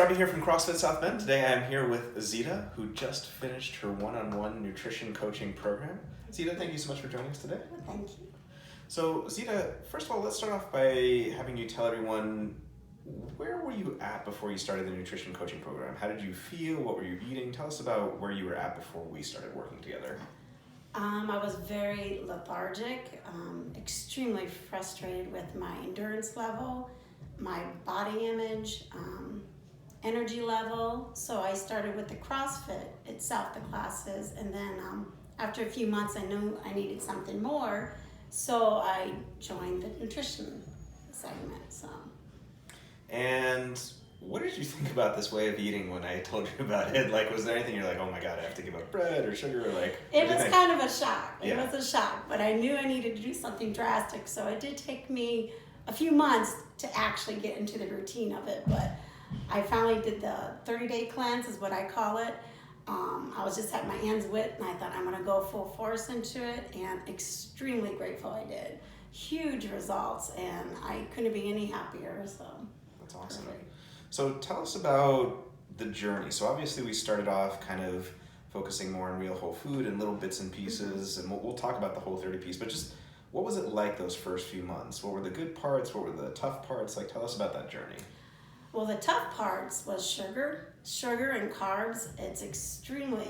Robbie here from CrossFit South Bend. Today I'm here with Zita, who just finished her one-on-one nutrition coaching program. Zita, thank you so much for joining us today. Well, thank you. So Zita, first of all, let's start off by having you tell everyone, where were you at before you started the nutrition coaching program? How did you feel? What were you eating? Tell us about where you were at before we started working together. I was very lethargic, extremely frustrated with my endurance level, my body image, energy level. So I started with the CrossFit itself, the classes, and then after a few months I knew I needed something more, so I joined the nutrition segment. And what did you think about this way of eating when I told you about it? Like, was there anything you're like, oh my God, I have to give up bread or sugar? Or like, it was kind of a shock. It Yeah. was a shock, but I knew I needed to do something drastic. So it did take me a few months to actually get into the routine of it. But I finally did the 30-day cleanse, is what I call it. I was just at my ends with, and I thought I'm going to go full force into it, and extremely grateful I did. Huge results, and I couldn't be any happier. So that's awesome. Perfect. So tell us about the journey. So obviously we started off kind of focusing more on real whole food and little bits and pieces, and we'll talk about the whole 30 piece, but just what was it like those first few months? What were the good parts? What were the tough parts? Like, tell us about that journey. Well, the tough parts was sugar and carbs. It's extremely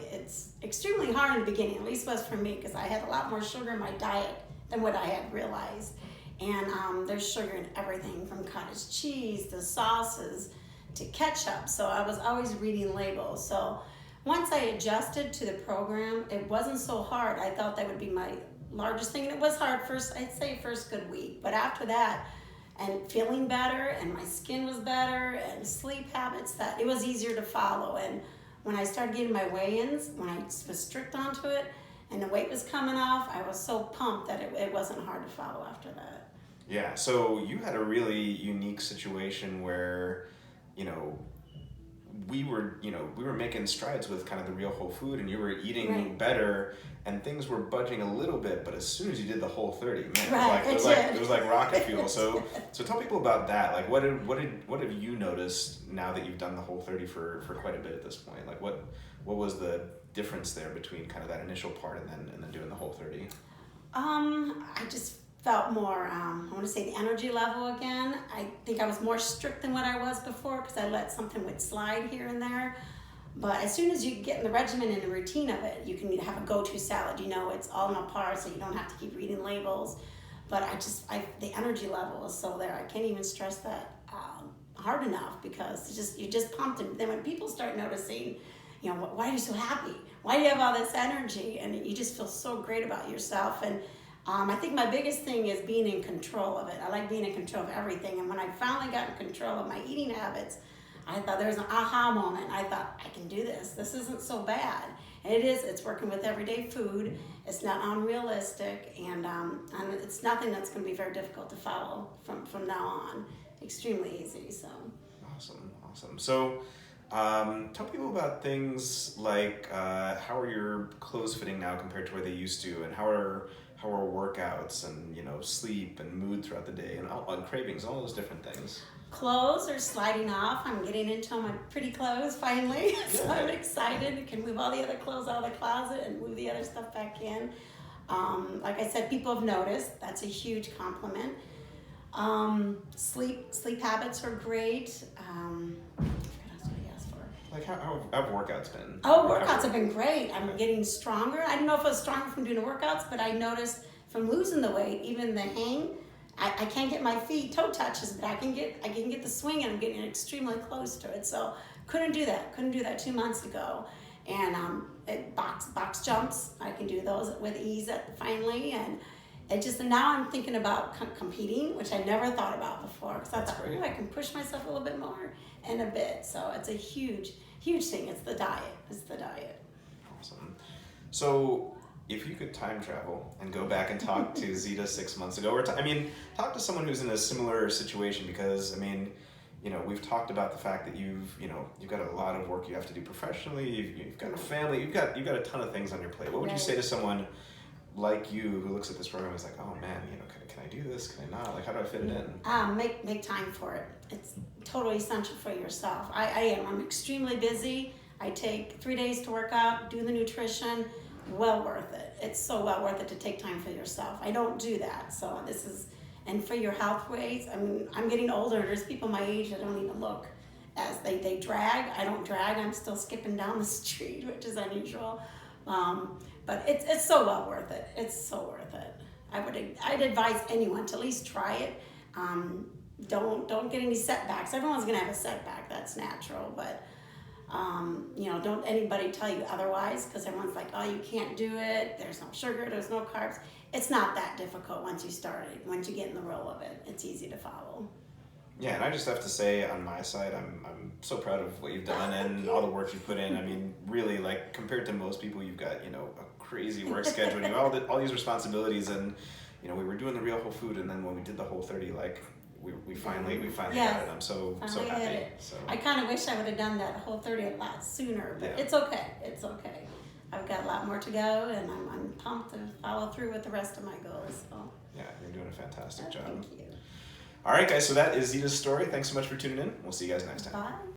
hard in the beginning, at least was for me, because I had a lot more sugar in my diet than what I had realized. And there's sugar in everything from cottage cheese to sauces to ketchup. So I was always reading labels. So once I adjusted to the program, it wasn't so hard. I thought that would be my largest thing. And it was hard first, I'd say first good week. But after that, and feeling better, and my skin was better, and sleep habits, that it was easier to follow. And when I started getting my weigh-ins, when I was strict onto it, and the weight was coming off, I was so pumped that it wasn't hard to follow after that. Yeah, so you had a really unique situation where, we were making strides with kind of the real whole food, and you were eating Right. better, and things were budging a little bit, but as soon as you did the whole 30, man, Right, it was like rocket fuel. So tell people about that. Like, what have you noticed now that you've done the whole 30 for quite a bit at this point? Like, what was the difference there between kind of that initial part and then doing the whole 30? I just felt more, I want to say the energy level again. I think I was more strict than what I was before, because I let something would slide here and there. But as soon as you get in the regimen and the routine of it, you can have a go-to salad. It's all in a par, so you don't have to keep reading labels. But the energy level is so there. I can't even stress that hard enough, because you're just pumped. And then when people start noticing, why are you so happy? Why do you have all this energy? And you just feel so great about yourself. And I think my biggest thing is being in control of it. I like being in control of everything. And when I finally got in control of my eating habits, I thought there was an aha moment. I thought, I can do this. This isn't so bad. And it is. It's working with everyday food. It's not unrealistic. And it's nothing that's going to be very difficult to follow from now on. Extremely easy. So Awesome. So tell people about things like how are your clothes fitting now compared to where they used to, and how are workouts and sleep and mood throughout the day and cravings, all those different things. Clothes are sliding off. I'm getting into my pretty clothes finally. So Yeah. I'm excited. I can move all the other clothes out of the closet and move the other stuff back in. Like I said, people have noticed. That's a huge compliment. Sleep habits are great. What else did I ask for? Like, how have workouts been? Oh, workouts have been great. I'm getting stronger. I don't know if I was stronger from doing the workouts, but I noticed from losing the weight, even the hang, I can't get my feet toe touches, but I can get the swing, and I'm getting extremely close to it. So couldn't do that 2 months ago. And box jumps, I can do those with ease finally. And now I'm thinking about competing, which I never thought about before, because I thought, I can push myself a little bit more in a bit. So it's a huge thing. It's the diet. Awesome. So if you could time travel and go back and talk to Zita 6 months ago, or talk to someone who's in a similar situation, because we've talked about the fact that you've got a lot of work you have to do professionally. You've got a family. You've got a ton of things on your plate. What would you say to someone like you who looks at this program is like, oh man, can I do this? Can I not? Like, how do I fit it in? Make time for it. It's totally essential for yourself. I am. I'm extremely busy. I take 3 days to work out, do the nutrition. Well worth it. It's so well worth it to take time for yourself. I don't do that. So this is, and for your health ways, I mean, I'm getting older. There's people my age that don't even look as they drag. I don't drag. I'm still skipping down the street, which is unusual. But it's so well worth it. It's so worth it. I'd advise anyone to at least try it. Don't get any setbacks. Everyone's gonna have a setback. That's natural, but don't anybody tell you otherwise, because everyone's like, oh, you can't do it. There's no sugar. There's no carbs. It's not that difficult once you start it. Once you get in the roll of it, it's easy to follow. Yeah, and I just have to say, on my side, I'm so proud of what you've done and all the work you put in. I mean, really, like, compared to most people, you've got, a crazy work schedule, you have all these responsibilities, and, we were doing the real whole food, and then when we did the whole 30, like, we finally Yes, got it. I'm so happy. So. I kind of wish I would have done that whole 30 a lot sooner, but Yeah. it's okay. It's okay. I've got a lot more to go, and I'm pumped to follow through with the rest of my goals. So. Yeah, you're doing a fantastic job. Thank you. All right, guys, so that is Zita's story. Thanks so much for tuning in. We'll see you guys next time. Bye.